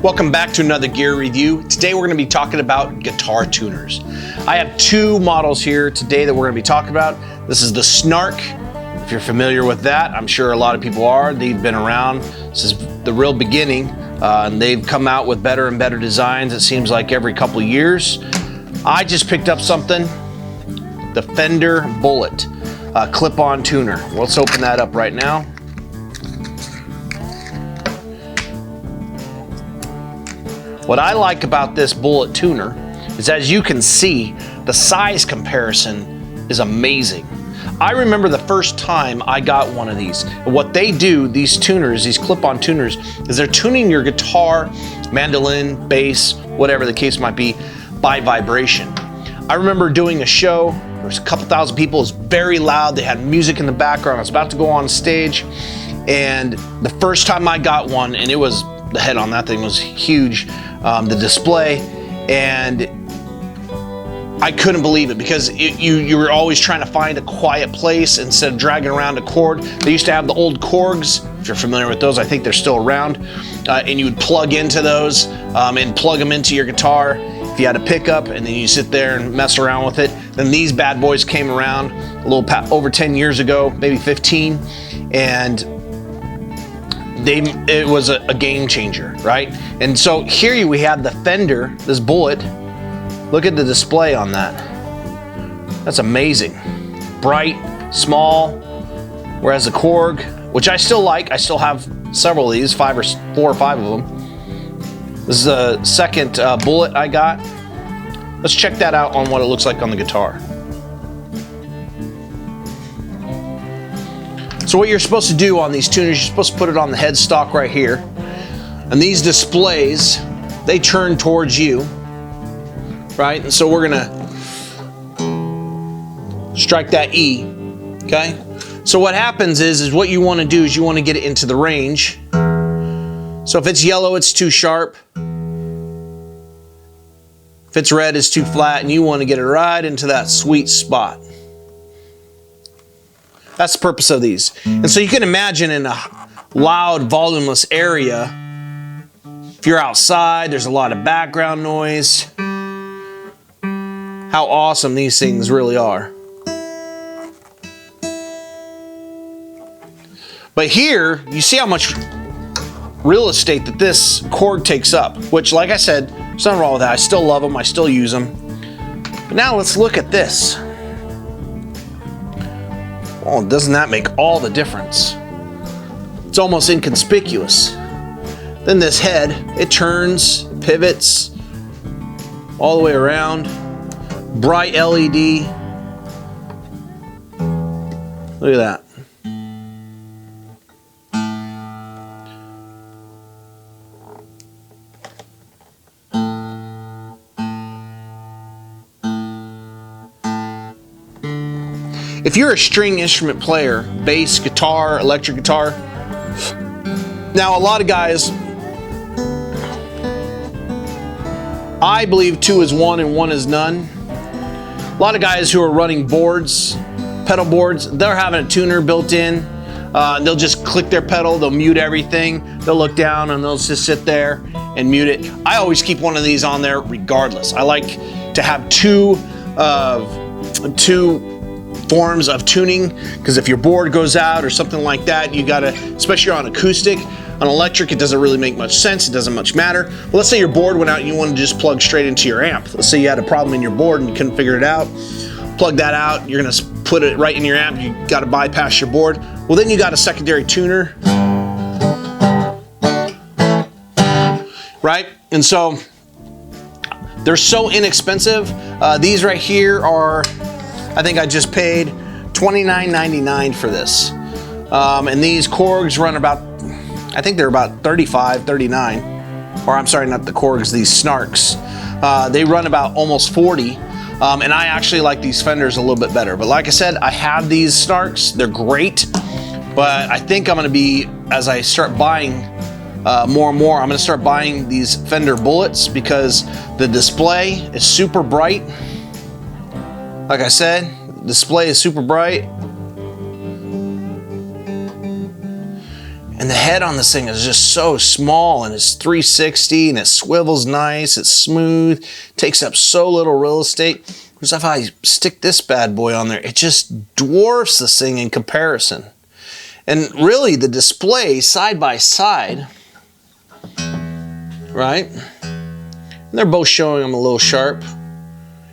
Welcome back to another gear review. Today we're going to be talking about guitar tuners. I have two models here today that we're going to be talking about. This is the Snark. If you're familiar with that, I'm sure a lot of people are. They've been around since the real beginning, and they've come out with better and better designs, it seems like every couple of years. I just picked up something, the Fender Bullet clip-on tuner. Let's open that up right now. What I like about this Bullet tuner is, as you can see, the size comparison is amazing. I remember the first time I got one of these. What they do, these tuners, these clip-on tuners, is they're tuning your guitar, mandolin, bass, whatever the case might be, by vibration. I remember doing a show, there was a couple thousand people, it was very loud, they had music in the background, I was about to go on stage, and the first time I got one, and it was, the head on that thing was huge, the display, and I couldn't believe it because you were always trying to find a quiet place instead of dragging around a cord. They used to have the old Korgs, if you're familiar with those, I think they're still around, and you would plug into those and plug them into your guitar if you had a pickup, and then you sit there and mess around with it. Then these bad boys came around a little over 10 years ago, maybe 15, and it was a game changer, right? And so here we have the Fender, this Bullet. Look at the display on that. That's amazing. Bright, small, whereas the Korg, which I still like, I still have several of these, 4 or 5 of them. This is the second Bullet I got. Let's check that out on what it looks like on the guitar. So what you're supposed to do on these tuners, you're supposed to put it on the headstock right here. And these displays, they turn towards you, right? And so we're gonna strike that E, okay? So what happens is what you wanna do is you wanna get it into the range. So if it's yellow, it's too sharp. If it's red, it's too flat, and you wanna get it right into that sweet spot. That's the purpose of these. And so you can imagine in a loud, volumeless area, if you're outside, there's a lot of background noise, how awesome these things really are. But here, you see how much real estate that this Korg takes up, which, like I said, there's nothing wrong with that. I still love them, I still use them. But now let's look at this. Oh, doesn't that make all the difference? It's almost inconspicuous. Then this head, it turns, pivots all the way around. Bright LED. Look at that. If you're a string instrument player, bass, guitar, electric guitar, now a lot of guys, I believe 2 is 1 and 1 is none. A lot of guys who are running boards, pedal boards, they're having a tuner built in. They'll just click their pedal, they'll mute everything, they'll look down and they'll just sit there and mute it. I always keep one of these on there regardless. I like to have two forms of tuning, because if your board goes out or something like that, you gotta, especially on acoustic, on electric it doesn't really make much sense, it doesn't much matter. Well, let's say your board went out and you want to just plug straight into your amp. Let's say you had a problem in your board and you couldn't figure it out. Plug that out, you're gonna put it right in your amp, you gotta bypass your board. Well, then you got a secondary tuner, right? And so they're so inexpensive. These right here are, I think I just paid $29.99 for this. And these Korgs run about, I think they're about $35, $39. Or I'm sorry, not the Korgs, these Snarks. They run about almost $40. And I actually like these Fenders a little bit better. But like I said, I have these Snarks, they're great. But I think I'm gonna be, as I start buying more and more, I'm gonna start buying these Fender Bullets because the display is super bright. Like I said, the display is super bright. And the head on this thing is just so small, and it's 360 and it swivels nice, it's smooth, takes up so little real estate. Whereas if I stick this bad boy on there, it just dwarfs this thing in comparison. And really the display side by side, right? And they're both showing them a little sharp.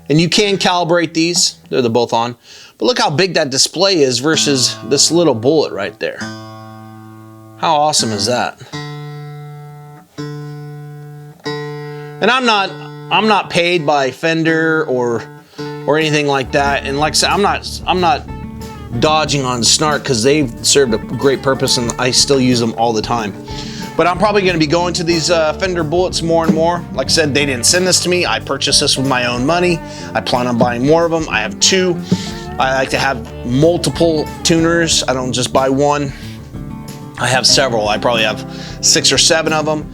And you can calibrate these, they're both on. But look how big that display is versus this little bullet right there. How awesome is that? And I'm not paid by Fender or anything like that. And like I said, I'm not dodging on Snark because they've served a great purpose and I still use them all the time. But I'm probably going to be going to these Fender bullets more and more. Like I said, they didn't send this to me. I purchased this with my own money. I plan on buying more of them. I have 2. I like to have multiple tuners. I don't just buy one. I have several. I probably have 6 or 7 of them.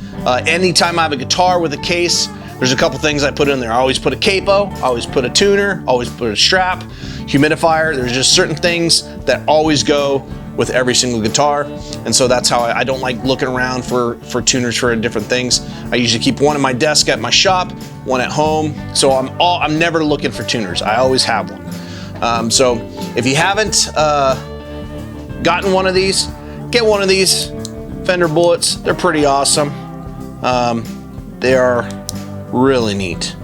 Anytime I have a guitar with a case, there's a couple things I put in there. I always put a capo, I always put a tuner, always put a strap, humidifier. There's just certain things that always go with every single guitar. And so that's how I don't like looking around for tuners for different things. I usually keep one at my desk at my shop, one at home. So I'm never looking for tuners. I always have one. So if you haven't gotten one of these, get one of these Fender bullets. They're pretty awesome. They are really neat,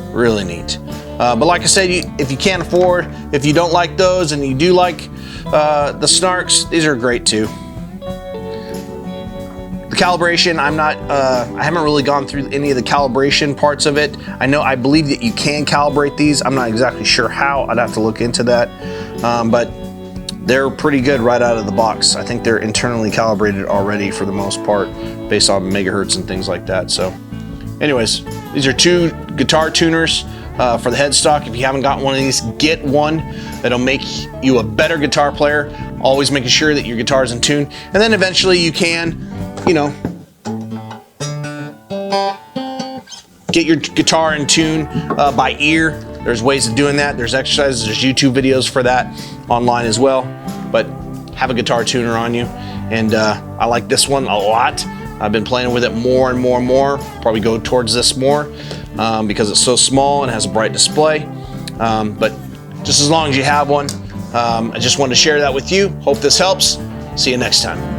really neat. But like I said, if you can't afford, if you don't like those and you do like the Snarks, these are great too. The calibration, I haven't really gone through any of the calibration parts of it. I believe that you can calibrate these. I'm not exactly sure how. I'd have to look into that. But they're pretty good right out of the box. I think they're internally calibrated already for the most part based on megahertz and things like that. So anyways, these are 2 guitar tuners for the headstock. If you haven't got one of these, get one. That'll make you a better guitar player, always making sure that your guitar is in tune. And then eventually you can, you know, get your guitar in tune by ear. There's ways of doing that. There's exercises, there's YouTube videos for that online as well. But have a guitar tuner on you. And I like this one a lot. I've been playing with it more and more and more. Probably go towards this more because it's so small and has a bright display. But just as long as you have one, I just wanted to share that with you. Hope this helps. See you next time.